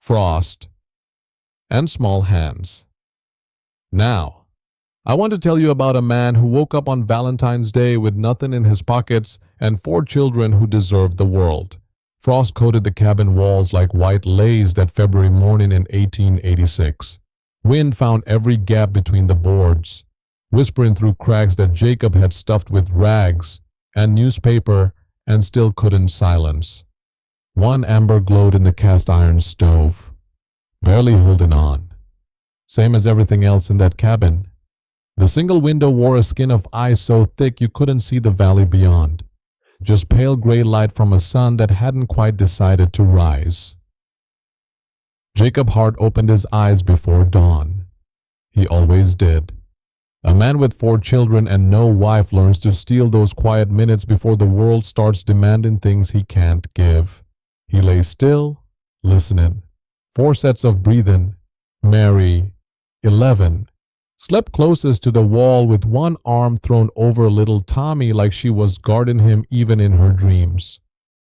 frost, and small hands. Now, I want to tell you about a man who woke up on Valentine's Day with nothing in his pockets and 4 children who deserved the world. Frost coated the cabin walls like white lace that February morning in 1886. Wind found every gap between the boards, whispering through cracks that Jacob had stuffed with rags and newspaper and still couldn't silence. One ember glowed in the cast iron stove, barely holding on. Same as everything else in that cabin. The single window wore a skin of ice so thick you couldn't see the valley beyond. Just pale gray light from a sun that hadn't quite decided to rise. Jacob Hart opened his eyes before dawn. He always did. A man with 4 children and no wife learns to steal those quiet minutes before the world starts demanding things he can't give. He lay still, listening. 4 sets of breathing. Mary, 11, slept closest to the wall with one arm thrown over little Tommy like she was guarding him even in her dreams.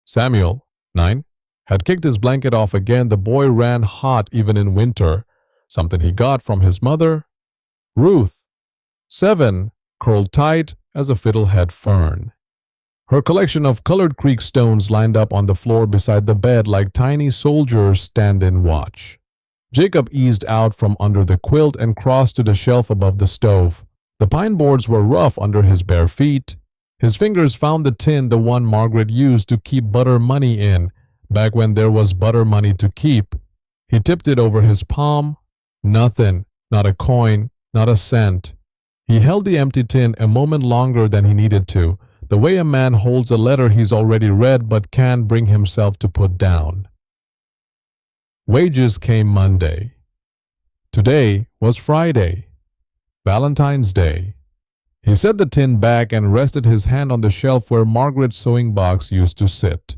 Samuel, 9, had kicked his blanket off again. The boy ran hot even in winter, something he got from his mother. Ruth, 7, curled tight as a fiddlehead fern. Her collection of colored creek stones lined up on the floor beside the bed like tiny soldiers standing watch. Jacob eased out from under the quilt and crossed to the shelf above the stove. The pine boards were rough under his bare feet. His fingers found the tin, the one Margaret used to keep butter money in, back when there was butter money to keep. He tipped it over his palm. Nothing, not a coin, not a cent. He held the empty tin a moment longer than he needed to, the way a man holds a letter he's already read but can't bring himself to put down. Wages came Monday. Today was Friday, Valentine's Day. He set the tin back and rested his hand on the shelf where Margaret's sewing box used to sit.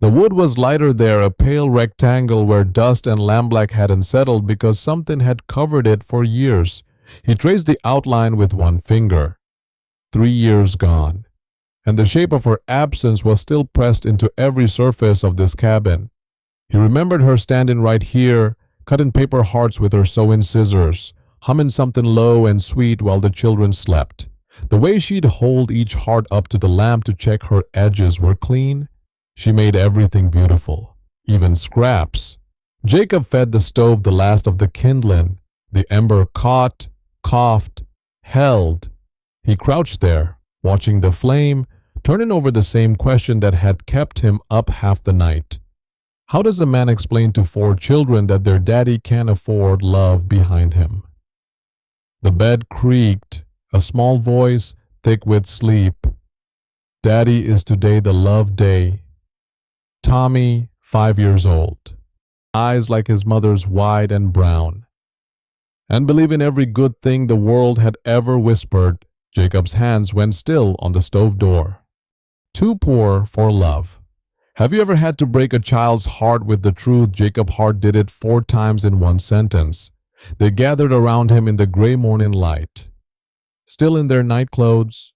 The wood was lighter there, a pale rectangle where dust and lampblack hadn't settled because something had covered it for years. He traced the outline with one finger. 3 years gone, and the shape of her absence was still pressed into every surface of this cabin. He remembered her standing right here, cutting paper hearts with her sewing scissors, humming something low and sweet while the children slept. The way she'd hold each heart up to the lamp to check her edges were clean. She made everything beautiful, even scraps. Jacob fed the stove the last of the kindling. The ember caught, coughed, held. He crouched there, watching the flame, turning over the same question that had kept him up half the night. How does a man explain to 4 children that their daddy can't afford love behind him? The bed creaked, a small voice, thick with sleep. Daddy is today the love day. Tommy, 5 years old. Eyes like his mother's, wide and brown. And believing every good thing the world had ever whispered, Jacob's hands went still on the stove door. Too poor for love. Have you ever had to break a child's heart with the truth? Jacob Hart did it 4 times in one sentence. They gathered around him in the gray morning light, still in their night clothes,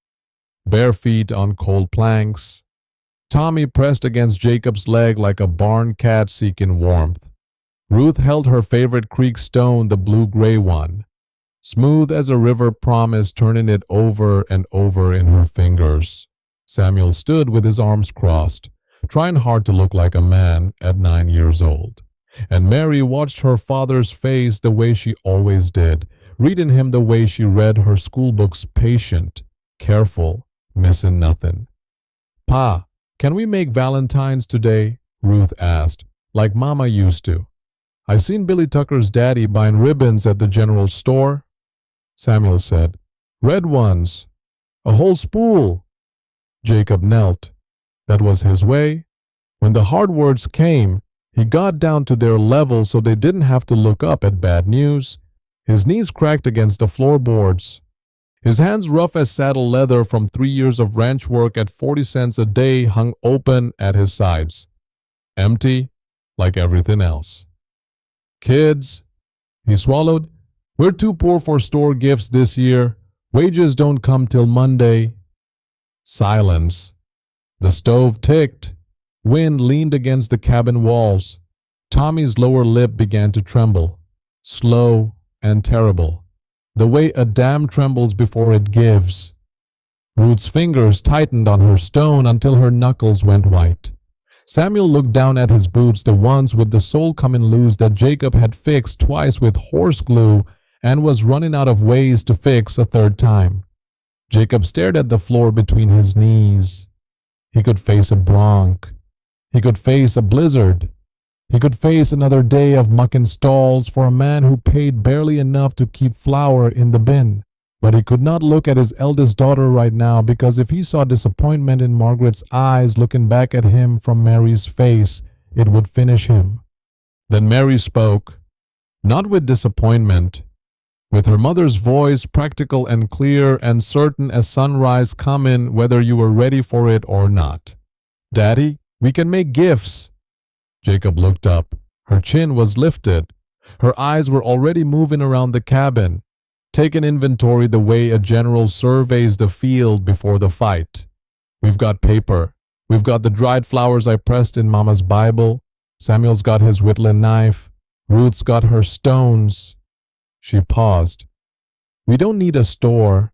bare feet on cold planks. Tommy pressed against Jacob's leg like a barn cat seeking warmth. Ruth held her favorite creek stone, the blue-gray one, smooth as a river promise, turning it over and over in her fingers. Samuel stood with his arms crossed, trying hard to look like a man at 9 years old. And Mary watched her father's face the way she always did, reading him the way she read her school books, patient, careful, missing nothing. "Pa, can we make Valentines today?" Ruth asked, "like Mama used to. I seen Billy Tucker's daddy buying ribbons at the general store." Samuel said, "Red ones, a whole spool." Jacob knelt. That was his way. When the hard words came, he got down to their level so they didn't have to look up at bad news. His knees cracked against the floorboards. His hands, rough as saddle leather from 3 years of ranch work at 40 cents a day, hung open at his sides, empty like everything else. "Kids," he swallowed, "we're too poor for store gifts this year. Wages don't come till Monday." Silence. The stove ticked. Wind leaned against the cabin walls. Tommy's lower lip began to tremble, slow and terrible, the way a dam trembles before it gives. Ruth's fingers tightened on her stone until her knuckles went white. Samuel looked down at his boots, the ones with the sole coming loose that Jacob had fixed twice with horse glue and was running out of ways to fix a third time. Jacob stared at the floor between his knees. He could face a bronc. He could face a blizzard. He could face another day of mucking stalls for a man who paid barely enough to keep flour in the bin. But he could not look at his eldest daughter right now, because if he saw disappointment in Margaret's eyes looking back at him from Mary's face, it would finish him. Then Mary spoke, not with disappointment, with her mother's voice practical and clear and certain as sunrise coming whether you were ready for it or not. "Daddy, we can make gifts." Jacob looked up. Her chin was lifted. Her eyes were already moving around the cabin, taking inventory the way a general surveys the field before the fight. "We've got paper. We've got the dried flowers I pressed in Mama's Bible. Samuel's got his whittling knife. Ruth's got her stones." She paused. "We don't need a store.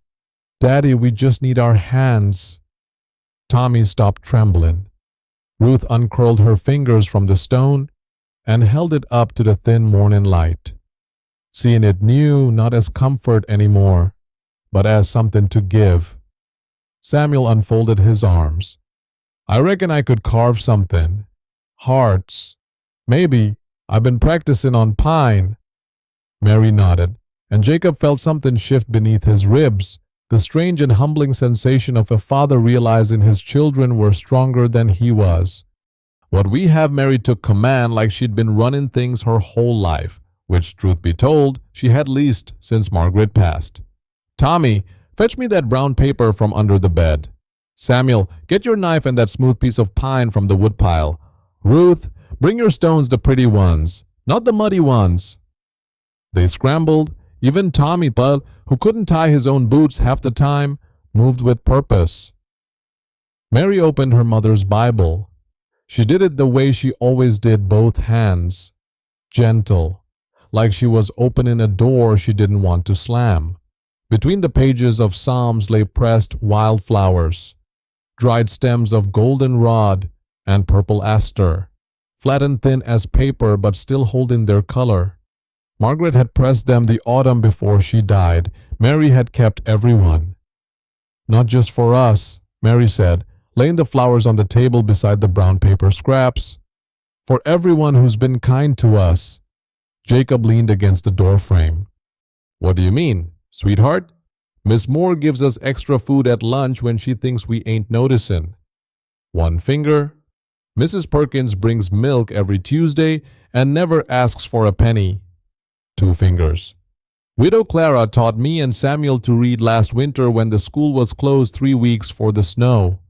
Daddy, we just need our hands." Tommy stopped trembling. Ruth uncurled her fingers from the stone and held it up to the thin morning light. Seeing it new, not as comfort anymore, but as something to give. Samuel unfolded his arms. "I reckon I could carve something. Hearts. Maybe. I've been practicing on pine." Mary nodded, and Jacob felt something shift beneath his ribs, the strange and humbling sensation of a father realizing his children were stronger than he was. "What we have," Mary took command like she'd been running things her whole life, which, truth be told, she had least since Margaret passed. "Tommy, fetch me that brown paper from under the bed. Samuel, get your knife and that smooth piece of pine from the woodpile. Ruth, bring your stones, the pretty ones, not the muddy ones." They scrambled. Even Tommy, who couldn't tie his own boots half the time, moved with purpose. Mary opened her mother's Bible. She did it the way she always did, both hands, gentle, like she was opening a door she didn't want to slam. Between the pages of Psalms lay pressed wildflowers, dried stems of goldenrod and purple aster, flat and thin as paper but still holding their color. Margaret had pressed them the autumn before she died. Mary had kept every one. "Not just for us," Mary said, laying the flowers on the table beside the brown paper scraps. "For everyone who's been kind to us." Jacob leaned against the doorframe. "What do you mean, sweetheart? Miss Moore gives us extra food at lunch when she thinks we ain't noticing." One finger. "Mrs. Perkins brings milk every Tuesday and never asks for a penny." Two fingers. "Widow Clara taught me and Samuel to read last winter when the school was closed 3 weeks for the snow."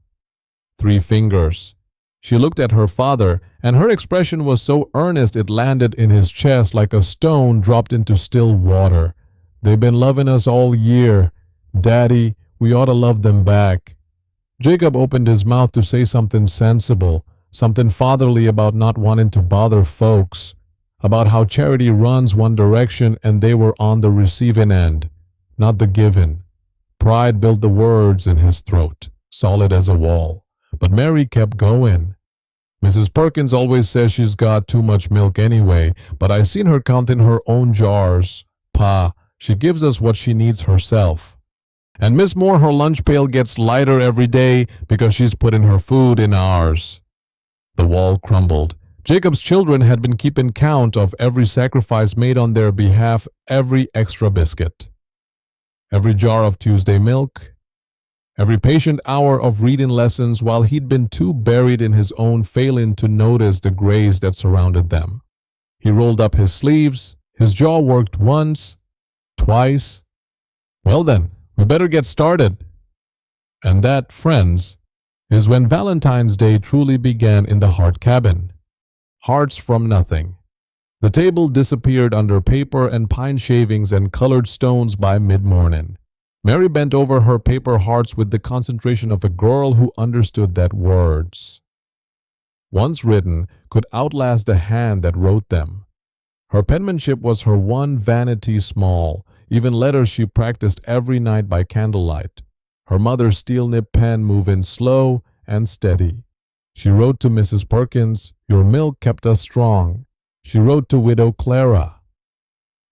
Three fingers. She looked at her father, and her expression was so earnest it landed in his chest like a stone dropped into still water. "They've been loving us all year. Daddy, we ought to love them back." Jacob opened his mouth to say something sensible, something fatherly about not wanting to bother folks, about how charity runs one direction and they were on the receiving end, not the giving. Pride built the words in his throat, solid as a wall. But Mary kept going. "Mrs. Perkins always says she's got too much milk anyway, but I seen her counting her own jars. Pa, she gives us what she needs herself. And Miss Moore, her lunch pail gets lighter every day because she's putting her food in ours." The wall crumbled. Jacob's children had been keeping count of every sacrifice made on their behalf, every extra biscuit, every jar of Tuesday milk, every patient hour of reading lessons while he'd been too buried in his own failing to notice the grace that surrounded them. He rolled up his sleeves. His jaw worked once, twice. "Well then, we better get started." And that, friends, is when Valentine's Day truly began in the Hart cabin. Hearts from nothing. The table disappeared under paper and pine shavings and colored stones by mid-morning. Mary bent over her paper hearts with the concentration of a girl who understood that words once written, could outlast the hand that wrote them. Her penmanship was her one vanity small, even letters she practiced every night by candlelight. Her mother's steel-nib pen moving slow and steady. She wrote to Mrs. Perkins, "Your milk kept us strong." She wrote to Widow Clara,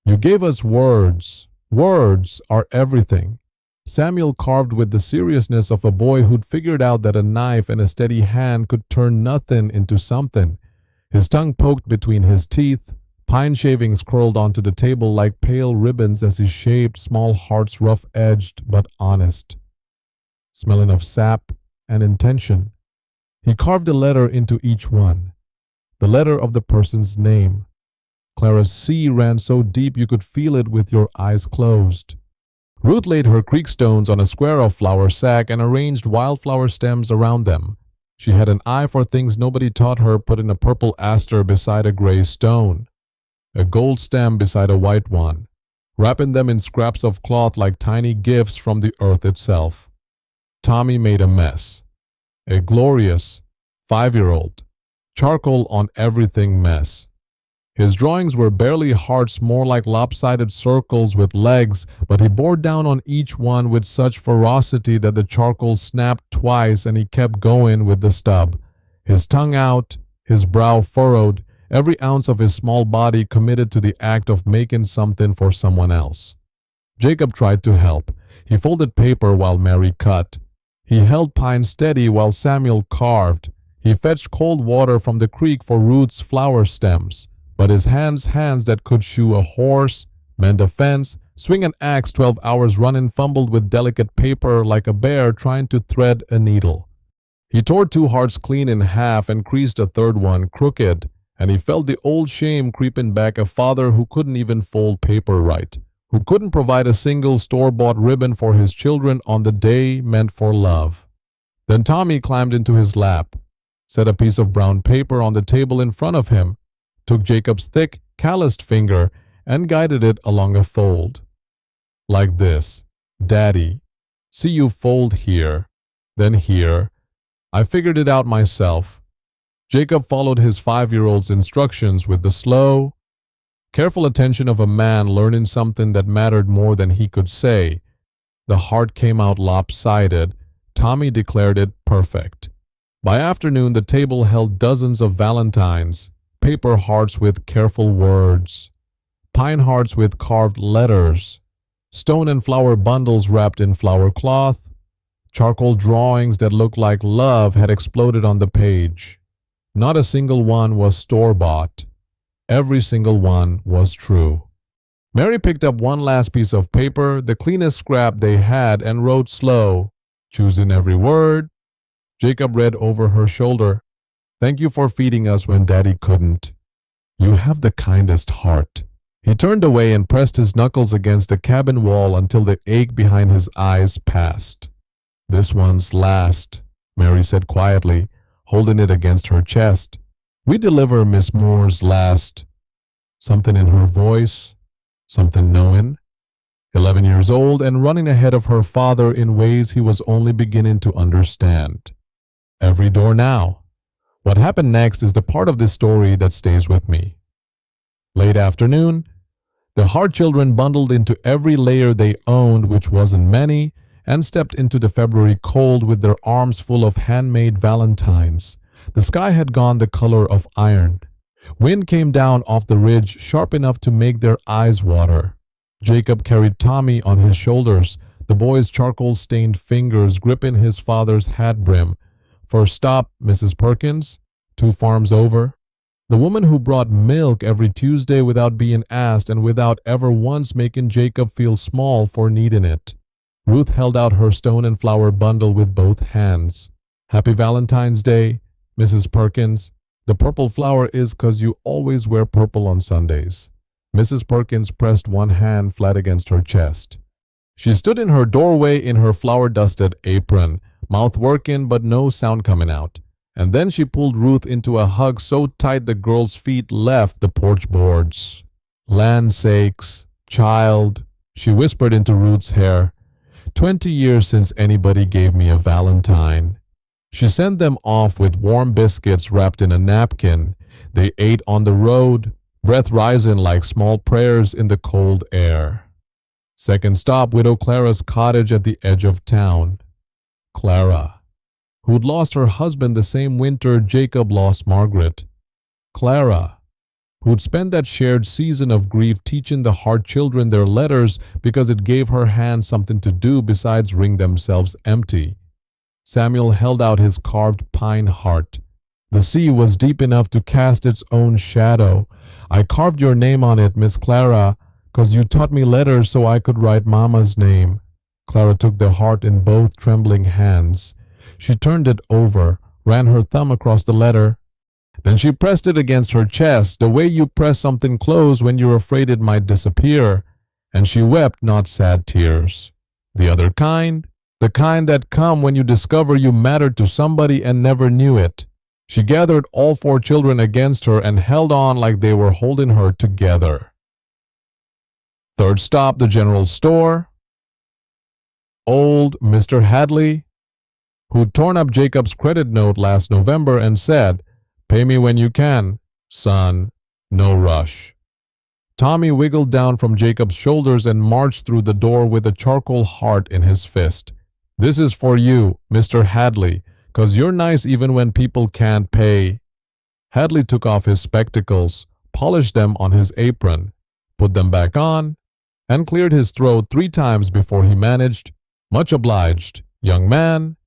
"You gave us words. Words are everything." Samuel carved with the seriousness of a boy who'd figured out that a knife and a steady hand could turn nothing into something. His tongue poked between his teeth. Pine shavings curled onto the table like pale ribbons as he shaped small hearts rough-edged but honest, smelling of sap and intention. He carved a letter into each one, the letter of the person's name. Clara's C ran so deep you could feel it with your eyes closed. Ruth laid her creek stones on a square of flour sack and arranged wildflower stems around them. She had an eye for things nobody taught her, putting a purple aster beside a gray stone, a gold stem beside a white one, wrapping them in scraps of cloth like tiny gifts from the earth itself. Tommy made a mess. A glorious 5-year-old, charcoal on everything mess. His drawings were barely hearts, more like lopsided circles with legs, but he bore down on each one with such ferocity that the charcoal snapped twice and he kept going with the stub, his tongue out, his brow furrowed, every ounce of his small body committed to the act of making something for someone else. Jacob tried to help. He folded paper while Mary cut. He held pine steady while Samuel carved. He fetched cold water from the creek for Ruth's flower stems. But his hands that could shoe a horse, mend a fence, swing an axe 12 hours running, fumbled with delicate paper like a bear trying to thread a needle. He tore 2 hearts clean in half and creased a third one crooked, and he felt the old shame creeping back, a father who couldn't even fold paper right, who couldn't provide a single store-bought ribbon for his children on the day meant for love. Then Tommy climbed into his lap, set a piece of brown paper on the table in front of him, took Jacob's thick, calloused finger and guided it along a fold. Like this: "Daddy, see you fold here, then here. I figured it out myself." Jacob followed his 5-year-old's instructions with the slow, careful attention of a man learning something that mattered more than he could say. The heart came out lopsided. Tommy declared it perfect. By afternoon, the table held dozens of valentines, paper hearts with careful words, pine hearts with carved letters, stone and flower bundles wrapped in flower cloth. Charcoal drawings that looked like love had exploded on the page. Not a single one was store-bought. Every single one was true. Mary picked up one last piece of paper, the cleanest scrap they had, and wrote slow, choosing every word. Jacob read over her shoulder, "Thank you for feeding us when Daddy couldn't. You have the kindest heart." He turned away and pressed his knuckles against the cabin wall until the ache behind his eyes passed. "This one's last," Mary said quietly, holding it against her chest. "We deliver Miss Moore's last." Something in her voice, something knowing. 11 years old and running ahead of her father in ways he was only beginning to understand. Every door now. What happened next is the part of this story that stays with me. Late afternoon, the Hart children bundled into every layer they owned, which wasn't many, and stepped into the February cold with their arms full of handmade valentines. The sky had gone the color of iron. Wind came down off the ridge sharp enough to make their eyes water. Jacob carried Tommy on his shoulders, the boy's charcoal-stained fingers gripping his father's hat brim. First stop, Mrs. Perkins, 2 farms over. The woman who brought milk every Tuesday without being asked and without ever once making Jacob feel small for needing it. Ruth held out her stone and flower bundle with both hands. "Happy Valentine's Day, Mrs. Perkins. The purple flower is 'cause you always wear purple on Sundays." Mrs. Perkins pressed one hand flat against her chest. She stood in her doorway in her flower-dusted apron, mouth working but no sound coming out. And then she pulled Ruth into a hug so tight the girl's feet left the porch boards. "Land sakes, child," she whispered into Ruth's hair. 20 years since anybody gave me a valentine." She sent them off with warm biscuits wrapped in a napkin. They ate on the road, breath rising like small prayers in the cold air. Second stop, Widow Clara's cottage at the edge of town. Clara, who'd lost her husband the same winter Jacob lost Margaret. Clara, who'd spent that shared season of grief teaching the Hart children their letters because it gave her hands something to do besides wring themselves empty. Samuel held out his carved pine heart. The sea was deep enough to cast its own shadow. I carved your name on it, Miss Clara, 'cause you taught me letters so I could write Mama's name. Clara took the heart in both trembling hands. She turned it over, ran her thumb across the letter. Then she pressed it against her chest, the way you press something close when you're afraid it might disappear. And she wept not sad tears. The other kind, the kind that come when you discover you mattered to somebody and never knew it. She gathered all 4 children against her and held on like they were holding her together. Third stop, the general store. Old Mr. Hadley, who'd torn up Jacob's credit note last November and said, "Pay me when you can, son, no rush." Tommy wiggled down from Jacob's shoulders and marched through the door with a charcoal heart in his fist. "This is for you, Mr. Hadley, 'cause you're nice even when people can't pay." Hadley took off his spectacles, polished them on his apron, put them back on, and cleared his throat 3 times before he managed, "Much obliged, young man."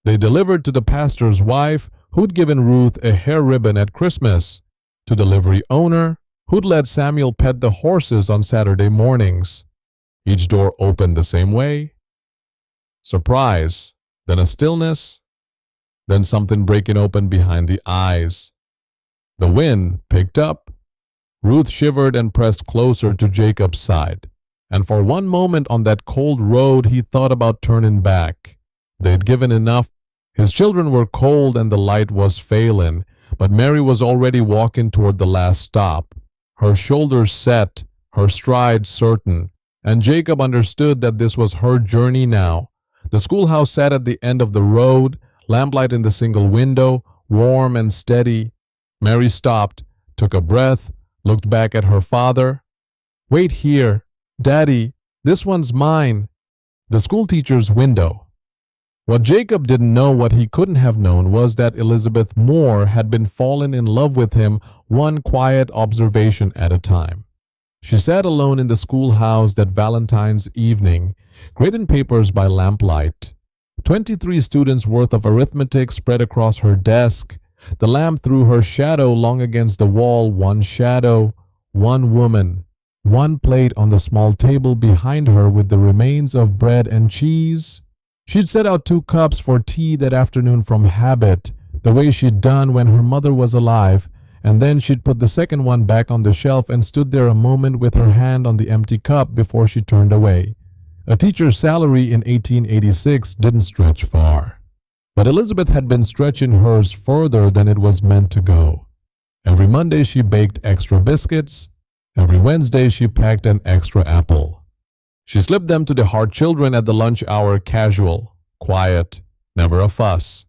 They delivered to the pastor's wife, who'd given Ruth a hair ribbon at Christmas, to the livery owner, who'd let Samuel pet the horses on Saturday mornings. Each door opened the same way. Surprise, then a stillness, then something breaking open behind the eyes. The wind picked up. Ruth shivered and pressed closer to Jacob's side. And for one moment on that cold road he thought about turning back. They'd given enough. His children were cold and the light was failing, but Mary was already walking toward the last stop, her shoulders set, her stride certain, and Jacob understood that this was her journey now. The schoolhouse sat at the end of the road, lamplight in the single window, warm and steady. Mary stopped, took a breath, looked back at her father. "Wait here. Daddy, this one's mine." The schoolteacher's window. What Jacob didn't know, what he couldn't have known, was that Elizabeth Moore had been falling in love with him one quiet observation at a time. She sat alone in the schoolhouse that Valentine's evening, grading papers by lamplight. 23 students' worth of arithmetic spread across her desk. The lamp threw her shadow long against the wall, one shadow, one woman. One plate on the small table behind her with the remains of bread and cheese. She'd set out 2 cups for tea that afternoon from habit, the way she'd done when her mother was alive, and then she'd put the second one back on the shelf and stood there a moment with her hand on the empty cup before she turned away. A teacher's salary in 1886 didn't stretch far, but Elizabeth had been stretching hers further than it was meant to go. Every Monday she baked extra biscuits. Every Wednesday she packed an extra apple. She slipped them to the Hart children at the lunch hour, casual, quiet, never a fuss.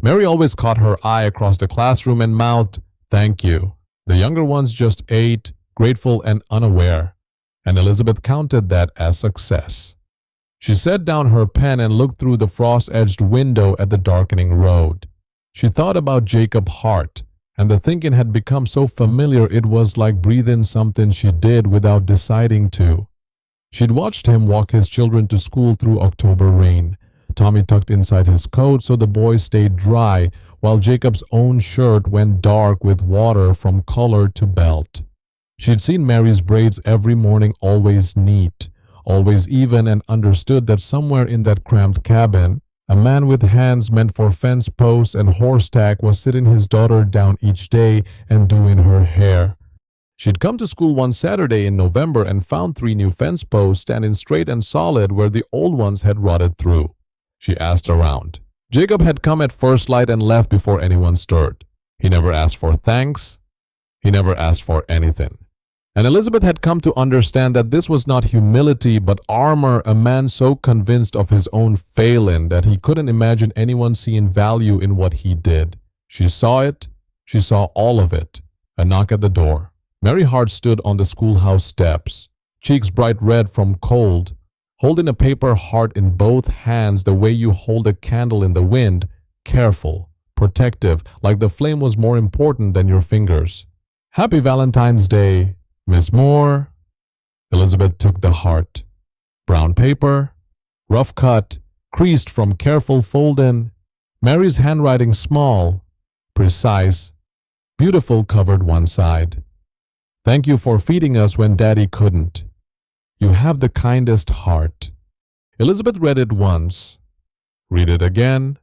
Mary always caught her eye across the classroom and mouthed, "Thank you." The younger ones just ate, grateful and unaware, and Elizabeth counted that as success. She set down her pen and looked through the frost-edged window at the darkening road. She thought about Jacob Hart, and the thinking had become so familiar it was like breathing something she did without deciding to. She'd watched him walk his children to school through October rain. Tommy tucked inside his coat so the boys stayed dry, while Jacob's own shirt went dark with water from collar to belt. She'd seen Mary's braids every morning, always neat, always even, and understood that somewhere in that cramped cabin, a man with hands meant for fence posts and horse tack was sitting his daughter down each day and doing her hair. She'd come to school one Saturday in November and found 3 new fence posts standing straight and solid where the old ones had rotted through. She asked around. Jacob had come at first light and left before anyone stirred. He never asked for thanks. He never asked for anything. And Elizabeth had come to understand that this was not humility but armor, a man so convinced of his own failing that he couldn't imagine anyone seeing value in what he did. She saw it. She saw all of it. A knock at the door. Mary Hart stood on the schoolhouse steps, cheeks bright red from cold, holding a paper heart in both hands the way you hold a candle in the wind, careful, protective, like the flame was more important than your fingers. "Happy Valentine's Day, Miss Moore." Elizabeth took the heart. Brown paper, rough cut, creased from careful folding. Mary's handwriting small, precise, beautiful, covered one side. "Thank you for feeding us when Daddy couldn't. You have the kindest heart." Elizabeth read it once, read it again,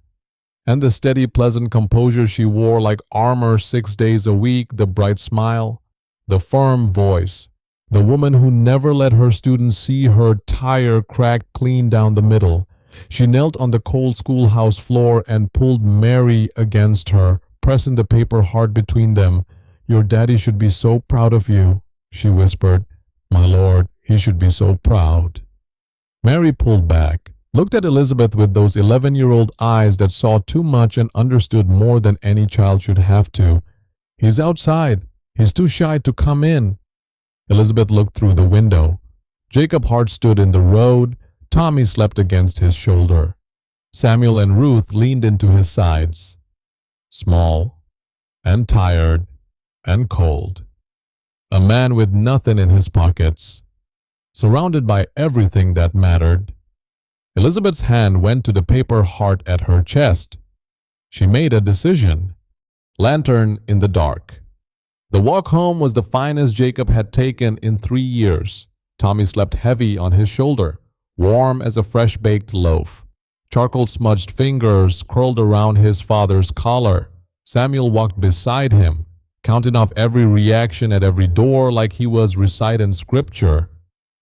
and the steady, pleasant composure she wore like armor 6 days a week, the bright smile, the firm voice, the woman who never let her students see her tire cracked clean down the middle. She knelt on the cold schoolhouse floor and pulled Mary against her, pressing the paper heart between them. "Your daddy should be so proud of you," she whispered. "My lord, he should be so proud." Mary pulled back, looked at Elizabeth with those 11-year-old eyes that saw too much and understood more than any child should have to. "He's outside. He's too shy to come in." Elizabeth looked through the window. Jacob Hart stood in the road. Tommy slept against his shoulder. Samuel and Ruth leaned into his sides. Small and tired and cold. A man with nothing in his pockets, surrounded by everything that mattered. Elizabeth's hand went to the paper heart at her chest. She made a decision. Lantern in the dark. The walk home was the finest Jacob had taken in 3 years. Tommy slept heavy on his shoulder, warm as a fresh-baked loaf. Charcoal-smudged fingers curled around his father's collar. Samuel walked beside him, counting off every reaction at every door like he was reciting scripture.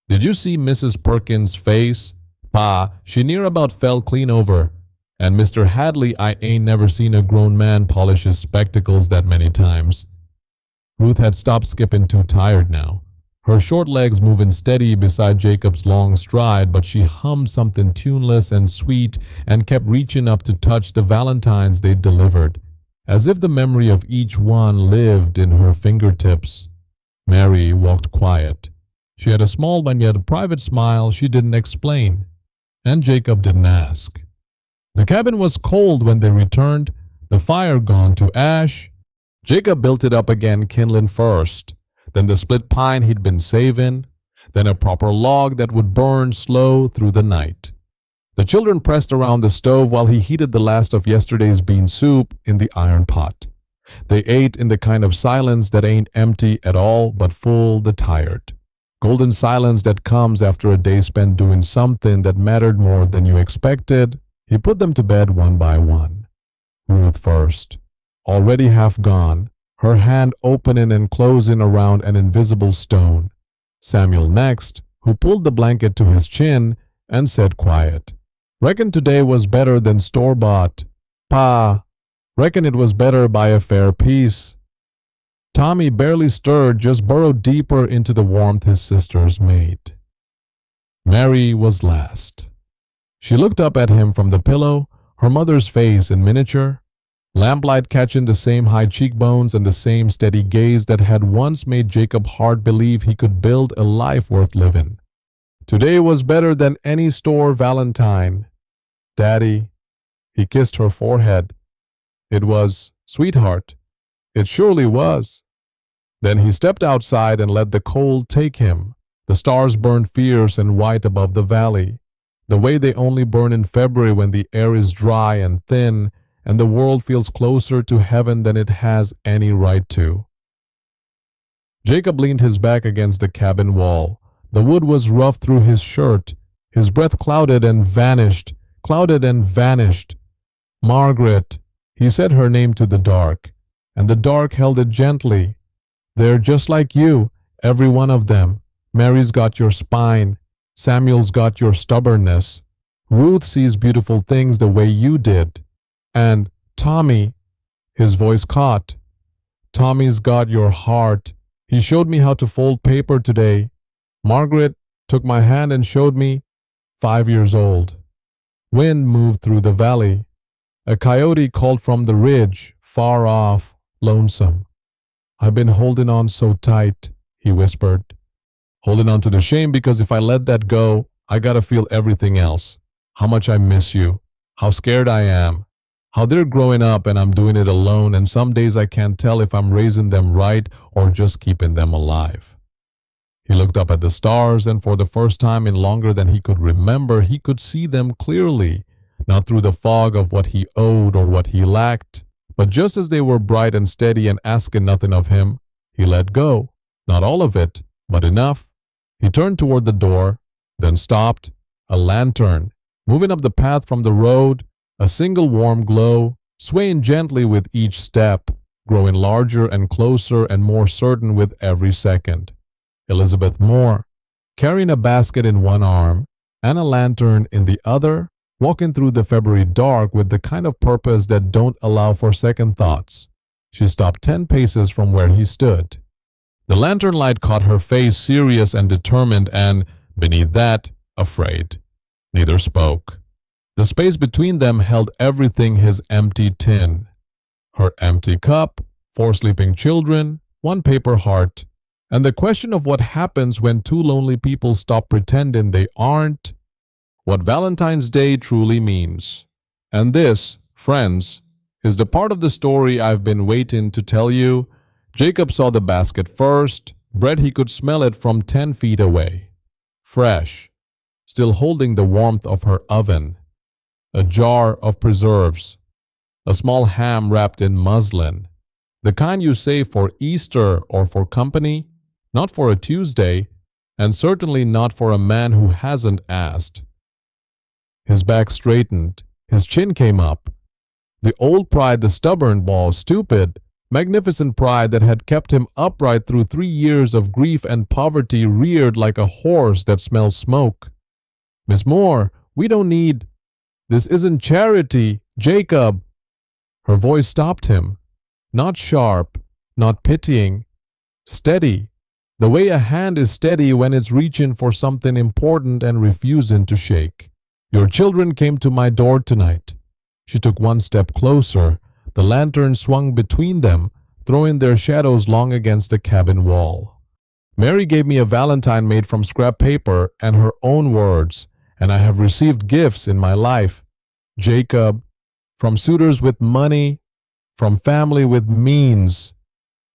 "Did you see Mrs. Perkins' face? Pa, she near about fell clean over. And Mr. Hadley, I ain't never seen a grown man polish his spectacles that many times." Ruth had stopped skipping, too tired now. Her short legs moving steady beside Jacob's long stride, but she hummed something tuneless and sweet and kept reaching up to touch the valentines they'd delivered, as if the memory of each one lived in her fingertips. Mary walked quiet. She had a small but yet a private smile she didn't explain, and Jacob didn't ask. The cabin was cold when they returned, the fire gone to ash. Jacob built it up again, kindling first, then the split pine he'd been saving, then a proper log that would burn slow through the night. The children pressed around the stove while he heated the last of yesterday's bean soup in the iron pot. They ate in the kind of silence that ain't empty at all but full the tired. Golden silence that comes after a day spent doing something that mattered more than you expected. He put them to bed one by one. Ruth first, already half gone, her hand opening and closing around an invisible stone. Samuel next, who pulled the blanket to his chin and said quiet, "Reckon today was better than store-bought. Pa, reckon it was better by a fair piece." Tommy barely stirred, just burrowed deeper into the warmth his sisters made. Mary was last. She looked up at him from the pillow, her mother's face in miniature, lamplight catching the same high cheekbones and the same steady gaze that had once made Jacob Hart believe he could build a life worth living. "Today was better than any store Valentine. Daddy," he kissed her forehead. "It was, sweetheart. It surely was." Then he stepped outside and let the cold take him. The stars burned fierce and white above the valley, the way they only burn in February when the air is dry and thin and the world feels closer to heaven than it has any right to. Jacob leaned his back against the cabin wall. The wood was rough through his shirt. His breath clouded and vanished, clouded and vanished. "Margaret," he said her name to the dark, and the dark held it gently. "They're just like you, every one of them. Mary's got your spine. Samuel's got your stubbornness. Ruth sees beautiful things the way you did. And Tommy," his voice caught, "Tommy's got your heart. He showed me how to fold paper today. Margaret took my hand and showed me, 5 years old. Wind moved through the valley. A coyote called from the ridge, far off, lonesome. I've been holding on so tight, he whispered. Holding on to the shame because if I let that go, I gotta feel everything else. How much I miss you. How scared I am. How they're growing up and I'm doing it alone, and some days I can't tell if I'm raising them right or just keeping them alive. He looked up at the stars, and for the first time in longer than he could remember, he could see them clearly, not through the fog of what he owed or what he lacked, but just as they were bright and steady and asking nothing of him. He let go, not all of it, but enough. He turned toward the door, then stopped. A lantern, moving up the path from the road, a single warm glow, swaying gently with each step, growing larger and closer and more certain with every second. Elizabeth Moore, carrying a basket in one arm and a lantern in the other, walking through the February dark with the kind of purpose that don't allow for second thoughts. She stopped 10 paces from where he stood. The lantern light caught her face, serious and determined, and, beneath that, afraid. Neither spoke. The space between them held everything: his empty tin, her empty cup, 4 sleeping children, 1 paper heart, and the question of what happens when 2 lonely people stop pretending they aren't. What Valentine's Day truly means. And this, friends, is the part of the story I've been waiting to tell you. Jacob saw the basket first. Bread, he could smell it from 10 feet away. Fresh, still holding the warmth of her oven. A jar of preserves. A small ham wrapped in muslin. The kind you save for Easter or for company, not for a Tuesday, and certainly not for a man who hasn't asked. His back straightened. His chin came up. The old pride, the stubborn, ball, stupid, magnificent pride that had kept him upright through 3 years of grief and poverty, reared like a horse that smells smoke. Miss Moore, we don't need... This isn't charity, Jacob. Her voice stopped him. Not sharp, not pitying. Steady. The way a hand is steady when it's reaching for something important and refusing to shake. Your children came to my door tonight. She took 1 step closer. The lantern swung between them, throwing their shadows long against the cabin wall. Mary gave me a valentine made from scrap paper and her own words, and I have received gifts in my life, Jacob, from suitors with money, from family with means.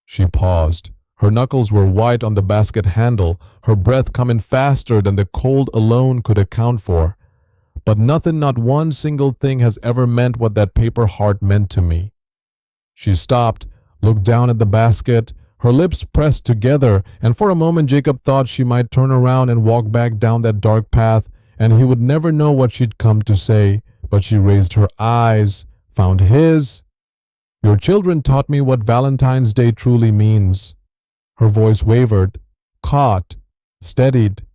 She paused. Her knuckles were white on the basket handle, her breath coming faster than the cold alone could account for. But nothing, not one single thing, has ever meant what that paper heart meant to me. She stopped, looked down at the basket, her lips pressed together, and for a moment Jacob thought she might turn around and walk back down that dark path, and he would never know what she'd come to say. But she raised her eyes, found his. Your children taught me what Valentine's Day truly means. Her voice wavered, caught, steadied.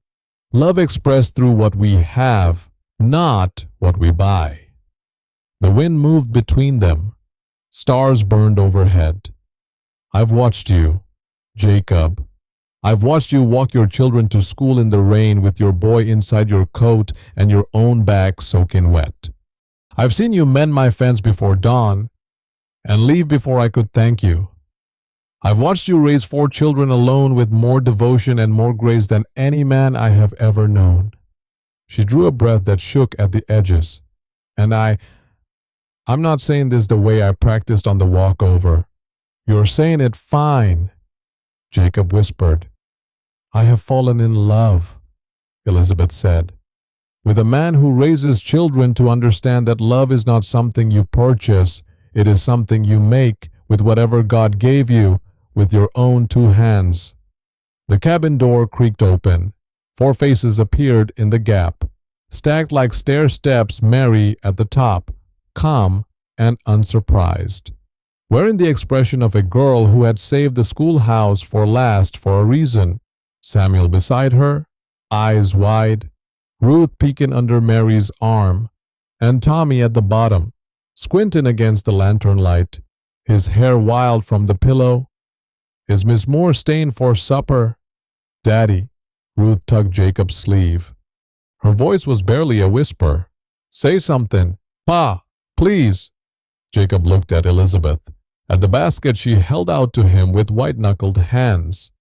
Love expressed through what we have, not what we buy. The wind moved between them. Stars burned overhead. I've watched you, Jacob. I've watched you walk your children to school in the rain with your boy inside your coat and your own back soaking wet. I've seen you mend my fence before dawn and leave before I could thank you. I've watched you raise 4 children alone with more devotion and more grace than any man I have ever known. She drew a breath that shook at the edges. And I'm not saying this the way I practiced on the walkover. You're saying it fine, Jacob whispered. I have fallen in love, Elizabeth said, with a man who raises children to understand that love is not something you purchase, it is something you make with whatever God gave you, with your own 2 hands. The cabin door creaked open. 4 faces appeared in the gap, stacked like stair steps, Mary at the top, calm and unsurprised, wearing the expression of a girl who had saved the schoolhouse for last for a reason. Samuel beside her, eyes wide, Ruth peeking under Mary's arm, and Tommy at the bottom, squinting against the lantern light, his hair wild from the pillow. Is Miss Moore staying for supper? Daddy. Ruth tugged Jacob's sleeve. Her voice was barely a whisper. Say something. Pa, please. Jacob looked at Elizabeth, at the basket she held out to him with white-knuckled hands,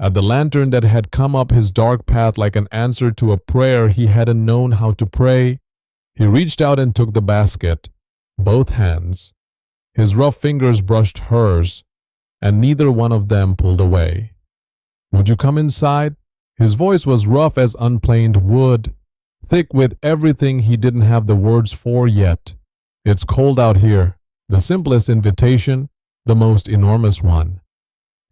at the lantern that had come up his dark path like an answer to a prayer he hadn't known how to pray. He reached out and took the basket, both hands. His rough fingers brushed hers, and neither one of them pulled away. Would you come inside? His voice was rough as unplaned wood, thick with everything he didn't have the words for yet. It's cold out here. The simplest invitation, the most enormous one.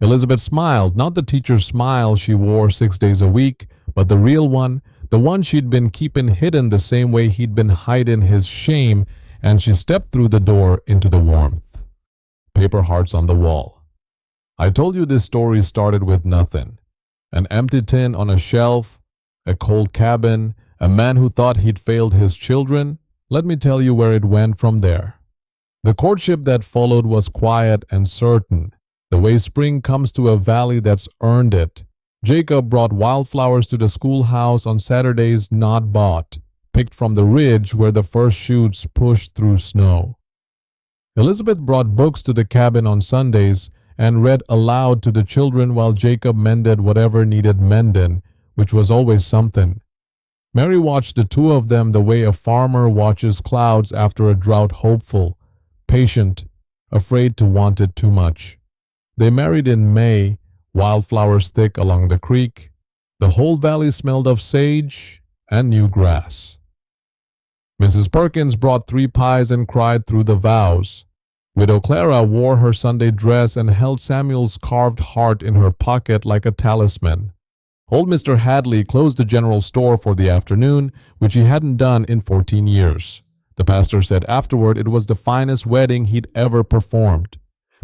Elizabeth smiled, not the teacher's smile she wore 6 days a week, but the real one, the one she'd been keeping hidden the same way he'd been hiding his shame, and she stepped through the door into the warmth. Paper hearts on the wall. I told you this story started with nothing. An empty tin on a shelf, a cold cabin, a man who thought he'd failed his children. Let me tell you where it went from there. The courtship that followed was quiet and certain, the way spring comes to a valley that's earned it. Jacob brought wildflowers to the schoolhouse on Saturdays not bought, picked from the ridge where the first shoots pushed through snow. Elizabeth brought books to the cabin on Sundays and read aloud to the children while Jacob mended whatever needed mending, which was always something. Mary watched the two of them the way a farmer watches clouds after a drought, hopeful, patient, afraid to want it too much. They married in May, wildflowers thick along the creek. The whole valley smelled of sage and new grass. Mrs. Perkins brought 3 pies and cried through the vows. Widow Clara wore her Sunday dress and held Samuel's carved heart in her pocket like a talisman. Old Mr. Hadley closed the general store for the afternoon, which he hadn't done in 14 years. The pastor said afterward it was the finest wedding he'd ever performed,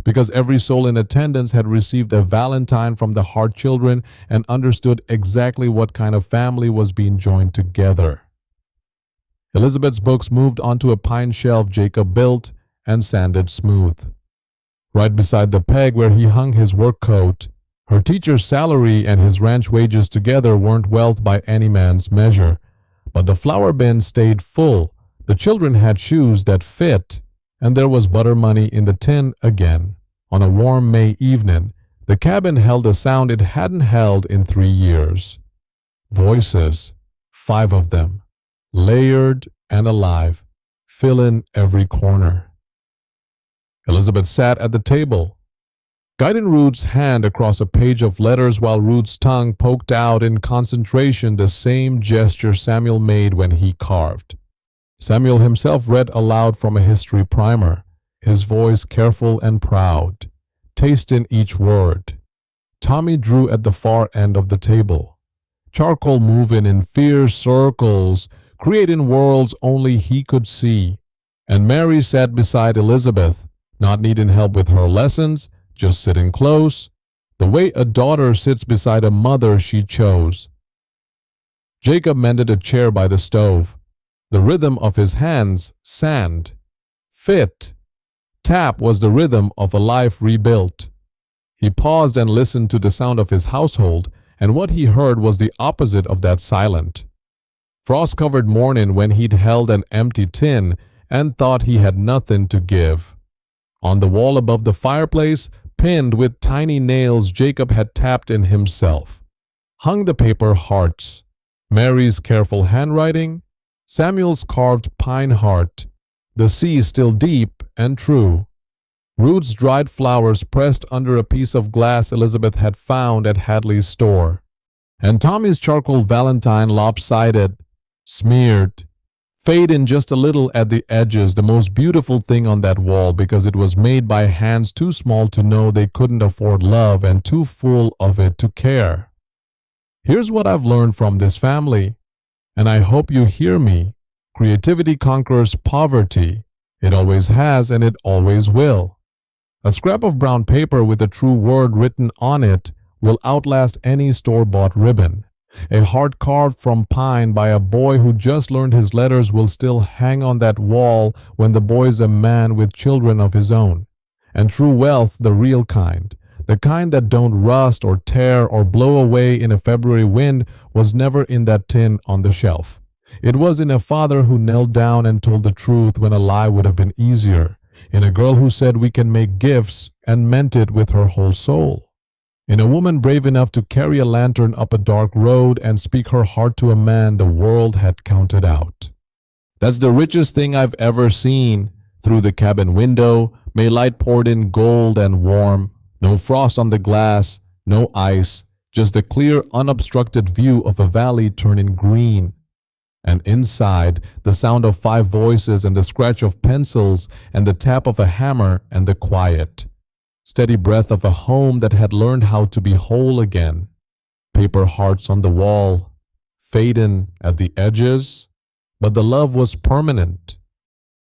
because every soul in attendance had received a Valentine from the Hart children and understood exactly what kind of family was being joined together. Elizabeth's books moved onto a pine shelf Jacob built and sanded smooth. Right beside the peg where he hung his work coat, her teacher's salary and his ranch wages together weren't wealth by any man's measure, but the flour bin stayed full, the children had shoes that fit, and there was butter money in the tin again. On a warm May evening, the cabin held a sound it hadn't held in 3 years. Voices, 5 of them, layered and alive, filling every corner. Elizabeth sat at the table, guiding Ruth's hand across a page of letters while Ruth's tongue poked out in concentration the same gesture Samuel made when he carved. Samuel himself read aloud from a history primer, his voice careful and proud, tasting each word. Tommy drew at the far end of the table, charcoal moving in fierce circles, creating worlds only he could see. And Mary sat beside Elizabeth, not needing help with her lessons, just sitting close, the way a daughter sits beside a mother she chose. Jacob mended a chair by the stove. The rhythm of his hands, sand. Fit. Tap was the rhythm of a life rebuilt. He paused and listened to the sound of his household, and what he heard was the opposite of that silent. Frost-covered morning when he'd held an empty tin and thought he had nothing to give. On the wall above the fireplace, pinned with tiny nails Jacob had tapped in himself, hung the paper hearts, Mary's careful handwriting, Samuel's carved pine heart, the sea still deep and true, Ruth's dried flowers pressed under a piece of glass Elizabeth had found at Hadley's store, and Tommy's charcoal Valentine lopsided, smeared, fading just a little at the edges, the most beautiful thing on that wall because it was made by hands too small to know they couldn't afford love and too full of it to care. Here's what I've learned from this family, and I hope you hear me. Creativity conquers poverty. It always has and it always will. A scrap of brown paper with a true word written on it will outlast any store-bought ribbon. A heart carved from pine by a boy who just learned his letters will still hang on that wall when the boy's a man with children of his own. And true wealth, the real kind, The kind that don't rust or tear or blow away in a February wind was never in that tin on the shelf. It was in a father who knelt down and told the truth when a lie would have been easier, in a girl who said we can make gifts and meant it with her whole soul, in a woman brave enough to carry a lantern up a dark road and speak her heart to a man the world had counted out. That's the richest thing I've ever seen. Through the cabin window, may light poured in gold and warm, no frost on the glass, no ice, just a clear, unobstructed view of a valley turning green. And inside, the sound of 5 voices and the scratch of pencils and the tap of a hammer and the quiet, steady breath of a home that had learned how to be whole again. Paper hearts on the wall, fading at the edges, but the love was permanent.